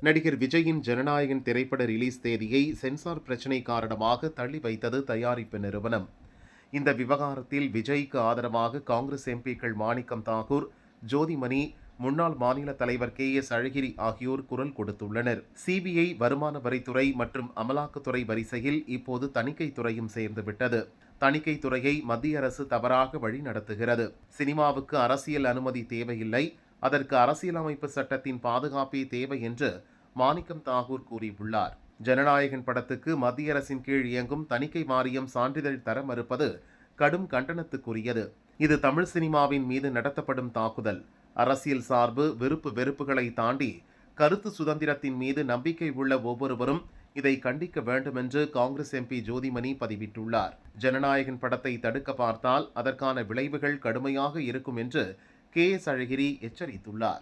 நடிகர் விஜயின் ஜனநாயகன் திரைப்பட ரிலீஸ் தேதியை சென்சார் பிரச்சினை காரணமாக தள்ளி வைத்தது தயாரிப்பு நிறுவனம். இந்த விவகாரத்தில் விஜய்க்கு ஆதரவாக காங்கிரஸ் எம்பிக்கள் மாணிக்கம் தாக்கூர், ஜோதிமணி, முன்னாள் மாநில தலைவர் KS அழகிரி ஆகியோர் குரல் கொடுத்துள்ளனர். சிபிஐ, வருமான வரித்துறை மற்றும் அமலாக்கத்துறை வரிசையில் இப்போது தணிக்கைத் துறையும் சேர்ந்துவிட்டது. தணிக்கைத் துறையை மத்திய அரசு தவறாக வழிநடத்துகிறது. சினிமாவுக்கு அரசியல் அனுமதி தேவையில்லை, அதற்கு அரசியலமைப்பு சட்டத்தின் பாதுகாப்பே தேவை என்று மாணிக்கம் தாக்கூர் கூறியுள்ளார். ஜனநாயகன் படத்துக்கு மத்திய அரசின் கீழ் இயங்கும் தணிக்கை வாரியம் சான்றிதழ் தர மறுப்பது கடும் கண்டனத்துக்குரியது. இது தமிழ் சினிமாவின் மீது நடத்தப்படும் தாக்குதல். அரசியல் சார்பு, விருப்பு வெறுப்புகளை தாண்டி கருத்து சுதந்திரத்தின் மீது நம்பிக்கை உள்ள ஒவ்வொருவரும் இதை கண்டிக்க வேண்டும் என்று காங்கிரஸ் MP ஜோதிமணி பதிவிட்டுள்ளார். ஜனநாயகன் படத்தை தடுக்க பார்த்தால் அதற்கான விளைவுகள் கடுமையாக இருக்கும் என்று KS அழகிரி எச்சரித்துள்ளார்.